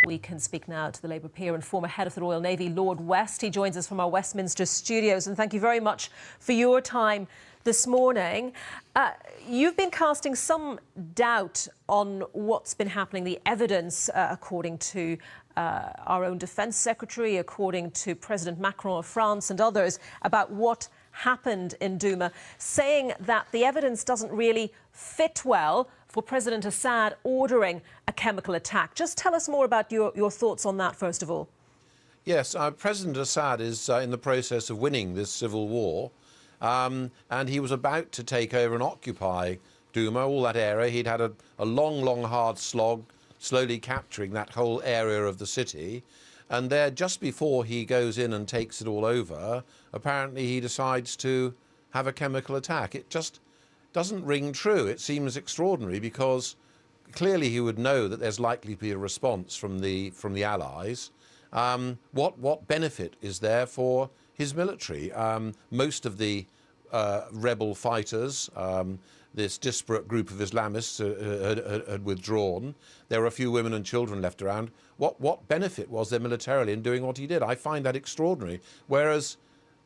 We can speak now to the Labour peer and former head of the Royal Navy, Lord West. He joins us from our Westminster studios. And thank you very much for your time this morning. You've been casting some doubt on what's been happening, the evidence, according to our own Defence Secretary, according to President Macron of France and others, about what happened in Douma, saying that the evidence doesn't really fit well for President Assad ordering a chemical attack. Just tell us more about your thoughts on that, first of all. Yes, President Assad is in the process of winning this civil war, and he was about to take over and occupy Douma, all that area. He'd had a long, hard slog, slowly capturing that whole area of the city. And there, just before he goes in and takes it all over, apparently he decides to have a chemical attack. It just doesn't ring true. It seems extraordinary because clearly he would know that there's likely to be a response from the Allies. What benefit is there for his military? Most of the rebel fighters, this disparate group of Islamists had withdrawn. There were a few women and children left around. What benefit was there militarily in doing what he did? I find that extraordinary. Whereas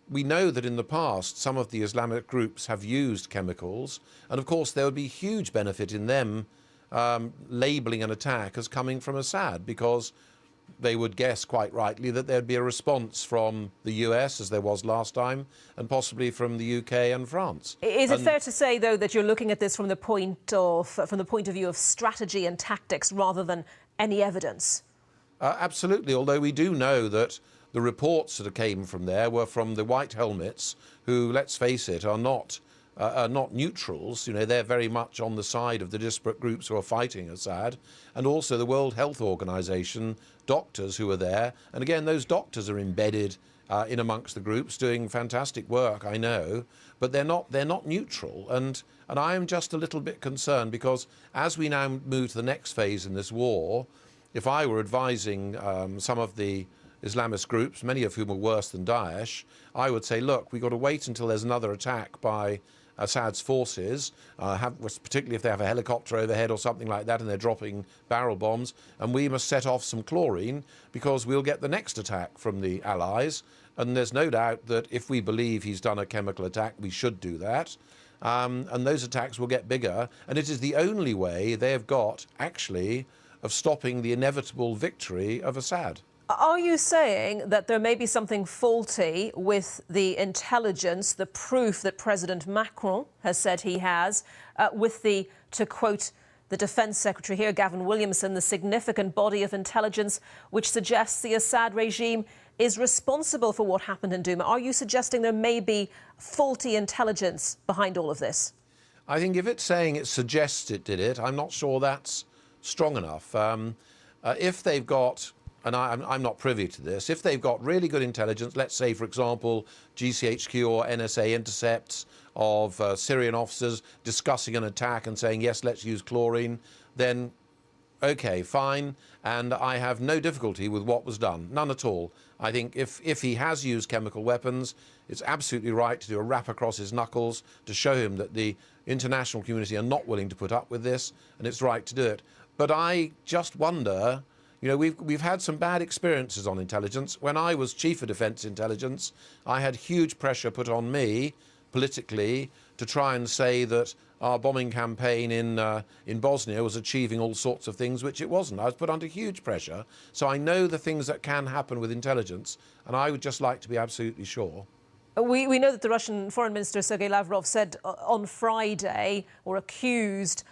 we know that in the past, some of the Islamic groups have used chemicals. And of course, there would be huge benefit in them labelling an attack as coming from Assad, because they would guess quite rightly that there'd be a response from the US, as there was last time, and possibly from the UK and France. Is it fair to say, though, that you're looking at this from the point of view of strategy and tactics rather than any evidence? Absolutely, although we do know that the reports that came from there were from the White Helmets, who, let's face it, are not neutrals. You know, they're very much on the side of the disparate groups who are fighting Assad, and also the World Health Organization doctors who are there. And again, those doctors are embedded in amongst the groups, doing fantastic work, I know, but they're not neutral. And I am just a little bit concerned, because as we now move to the next phase in this war, if I were advising some of the Islamist groups, many of whom are worse than Daesh, I would say, look, we've got to wait until there's another attack by Assad's forces, particularly if they have a helicopter overhead or something like that and they're dropping barrel bombs, and we must set off some chlorine, because we'll get the next attack from the Allies. And there's no doubt that if we believe he's done a chemical attack, we should do that. And those attacks will get bigger. And it is the only way they have got, actually, of stopping the inevitable victory of Assad. Are you saying that there may be something faulty with the intelligence, the proof that President Macron has said he has, with the, to quote the Defence Secretary here, Gavin Williamson, the significant body of intelligence which suggests the Assad regime is responsible for what happened in Douma? Are you suggesting there may be faulty intelligence behind all of this? I think if it's saying it suggests it did it, I'm not sure that's strong enough. If they've got, and I'm not privy to this, if they've got really good intelligence, let's say, for example, GCHQ or NSA intercepts of Syrian officers discussing an attack and saying, yes, let's use chlorine, then OK, fine. And I have no difficulty with what was done, none at all. I think if he has used chemical weapons, it's absolutely right to do a rap across his knuckles to show him that the international community are not willing to put up with this, and it's right to do it. But I just wonder, you know, we've had some bad experiences on intelligence. When I was Chief of Defence Intelligence, I had huge pressure put on me politically to try and say that our bombing campaign in Bosnia was achieving all sorts of things, which it wasn't. I was put under huge pressure. So I know the things that can happen with intelligence, and I would just like to be absolutely sure. We know that the Russian Foreign Minister, Sergei Lavrov, said on Friday, or accused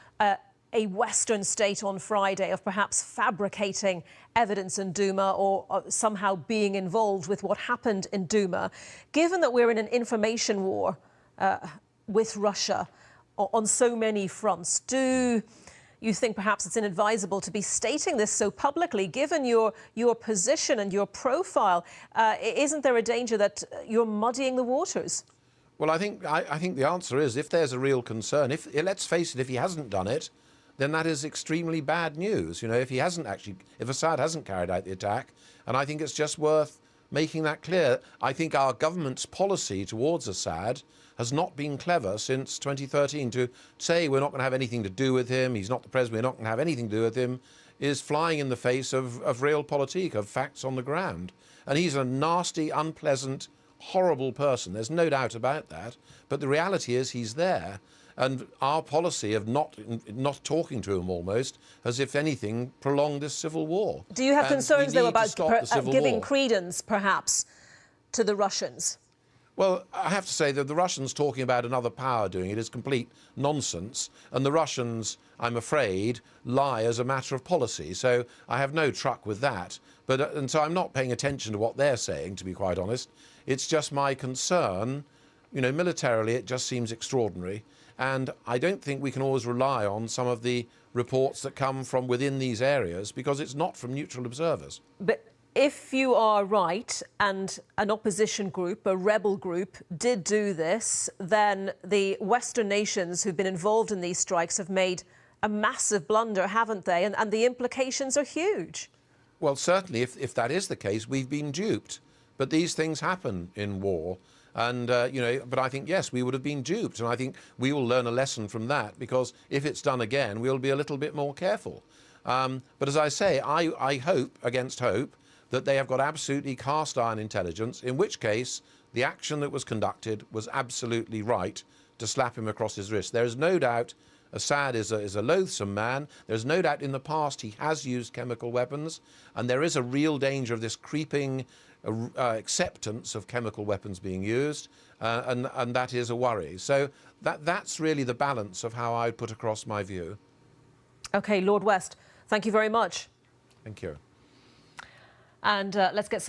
a Western state on Friday of perhaps fabricating evidence in Douma or somehow being involved with what happened in Douma. Given that we're in an information war with Russia on so many fronts, do you think perhaps it's inadvisable to be stating this so publicly, given your position and your profile? Isn't there a danger that you're muddying the waters? Well, I think the answer is, if there's a real concern, let's face it, if he hasn't done it, then that is extremely bad news. You know, if Assad hasn't carried out the attack, and I think it's just worth making that clear. I think our government's policy towards Assad has not been clever since 2013. To say we're not going to have anything to do with him, he's not the president, we're not going to have anything to do with him, is flying in the face of realpolitik, of facts on the ground. And he's a nasty, unpleasant, horrible person. There's no doubt about that. But the reality is he's there. And our policy of not talking to him almost, as if anything, prolonged this civil war. Do you have concerns, though, about giving war. credence, perhaps, to the Russians? Well, I have to say that the Russians talking about another power doing it is complete nonsense. And the Russians, I'm afraid, lie as a matter of policy. So I have no truck with that. And so I'm not paying attention to what they're saying, to be quite honest. It's just my concern. You know, militarily, it just seems extraordinary. And I don't think we can always rely on some of the reports that come from within these areas, because it's not from neutral observers. But if you are right and an opposition group, a rebel group, did do this, then the Western nations who've been involved in these strikes have made a massive blunder, haven't they? And the implications are huge. Well, certainly, if that is the case, we've been duped. But these things happen in war. And, you know, but I think, yes, we would have been duped. And I think we will learn a lesson from that, because if it's done again, we'll be a little bit more careful. But as I say, I hope, against hope, that they have got absolutely cast iron intelligence, in which case the action that was conducted was absolutely right to slap him across his wrist. There is no doubt Assad is a loathsome man. There's no doubt in the past he has used chemical weapons, and there is a real danger of this creeping acceptance of chemical weapons being used, and that is a worry. So that's really the balance of how I would put across my view. OK, Lord West, thank you very much. Thank you. And let's get some